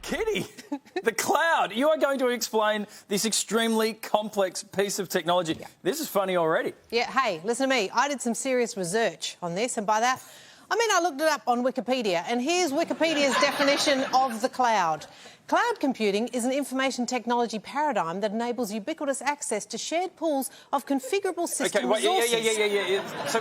Kitty, the cloud. You are going to explain this extremely complex piece of technology. Yeah. This is funny already. Yeah, hey, listen to me. I did some serious research on this, and by that, I mean I looked it up on Wikipedia, and here's Wikipedia's definition of the cloud. Cloud computing is an information technology paradigm that enables ubiquitous access to shared pools of configurable system resources. Yeah. So,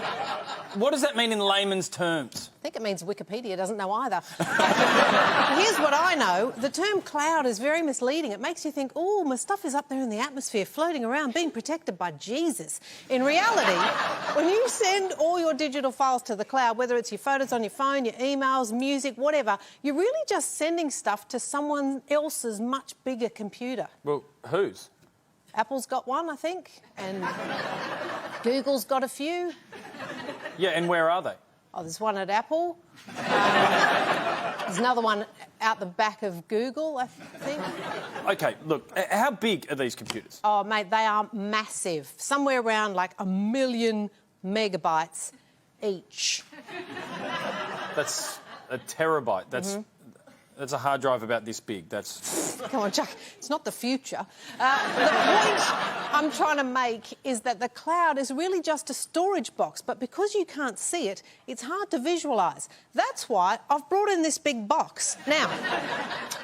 what does that mean in layman's terms? I think it means Wikipedia doesn't know either. Here's what I know. The term cloud is very misleading. It makes you think, oh, my stuff is up there in the atmosphere, floating around, being protected by Jesus. In reality, when you send all your digital files to the cloud, whether it's your photos on your phone, your emails, music, whatever, you're really just sending stuff to someone else's much bigger computer. Well, whose? Apple's got one, I think, and Google's got a few. Yeah, and where are they? Oh, there's one at Apple. There's another one out the back of Google, I think. OK, look, how big are these computers? Oh, mate, they are massive. Somewhere around, like, 1 million megabytes each. That's a terabyte. That's a hard drive about this big. That's... Come on, Chuck. It's not the future. The point I'm trying to make is that the cloud is really just a storage box, but because you can't see it, it's hard to visualise. That's why I've brought in this big box. Now,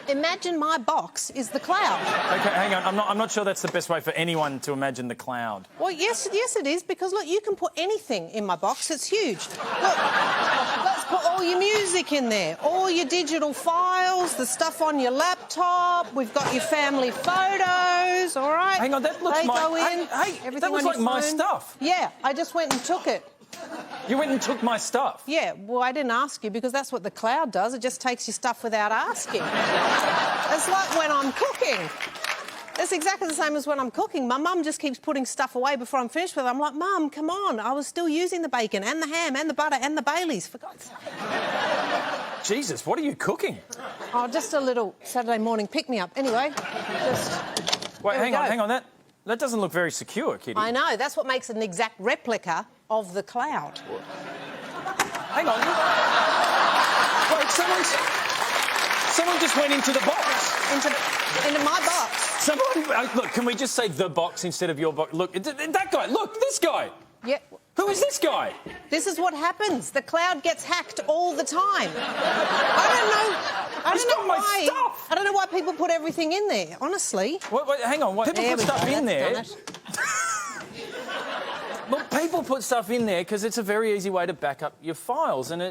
imagine my box is the cloud. OK, hang on. I'm not sure that's the best way for anyone to imagine the cloud. Well, yes, it is, because, look, you can put anything in my box. It's huge. Look, let's put all your music in there, all your digital files, the stuff on your laptop. We've got your family photos, all right? Hang on, that looks they go in. Hey, that looks like my stuff. Yeah, I just went and took it. You went and took my stuff? Yeah, well, I didn't ask you, because that's what the cloud does. It just takes your stuff without asking. It's like when I'm cooking. It's exactly the same as when I'm cooking. My mum just keeps putting stuff away before I'm finished with it. I'm like, Mum, come on. I was still using the bacon and the ham and the butter and the Baileys, for God's sake. Jesus, what are you cooking? Oh, just a little Saturday morning pick-me-up. Anyway, just... Wait, hang on. That doesn't look very secure, Kitty. I know. That's what makes it an exact replica of the cloud. Hang on. Wait, someone just went into the box. Into my box. Look, can we just say the box instead of your box? Look, that guy. Look, this guy. Yeah. Who is this guy? This is what happens. The cloud gets hacked all the time. I don't know why people put everything in there, honestly. Wait, hang on. People put stuff in there. Look, people put stuff in there because it's a very easy way to back up your files, and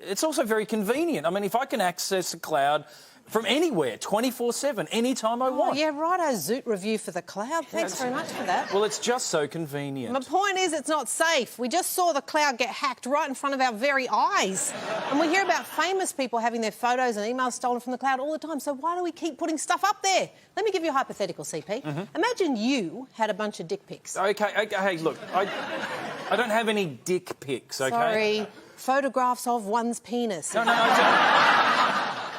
it's also very convenient. I mean, if I can access the cloud from anywhere, 24/7, anytime I want. Yeah, righto, Zoot review for the cloud. Thanks very much for that. Well, it's just so convenient. My point is it's not safe. We just saw the cloud get hacked right in front of our very eyes. And we hear about famous people having their photos and emails stolen from the cloud all the time. So why do we keep putting stuff up there? Let me give you a hypothetical, CP. Imagine you had a bunch of dick pics. OK, hey, look, I don't have any dick pics, OK? Sorry, photographs of one's penis. No,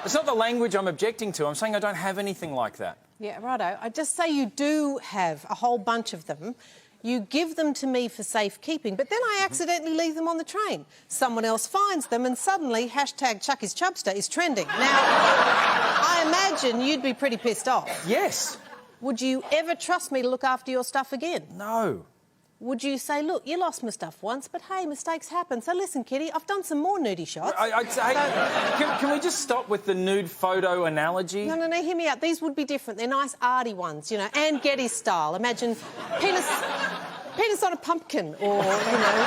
it's not the language I'm objecting to. I'm saying I don't have anything like that. Yeah, righto. I just say you do have a whole bunch of them. You give them to me for safekeeping, but then I accidentally leave them on the train. Someone else finds them, and suddenly #Chucky'sChubster is trending. Now, I imagine you'd be pretty pissed off. Yes. Would you ever trust me to look after your stuff again? No. Would you say, look, you lost my stuff once, but hey, mistakes happen. So listen, Kitty, I've done some more nudie shots. Can we just stop with the nude photo analogy? No, hear me out. These would be different. They're nice arty ones, you know, Anne Getty style. Imagine penis on a pumpkin or, you know,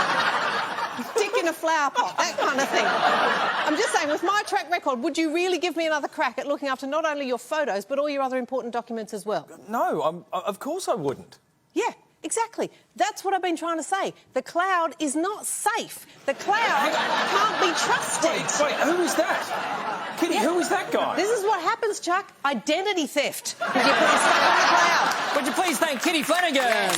dick in a flower pot, that kind of thing. I'm just saying, with my track record, would you really give me another crack at looking after not only your photos, but all your other important documents as well? No, of course I wouldn't. Yeah. Exactly. That's what I've been trying to say. The cloud is not safe. The cloud can't be trusted. Wait, who is that? Kitty, who is that guy? This is what happens, Chuck. Identity theft. Because you put your stuff on the cloud. Would you please thank Kitty Flanagan? Yes.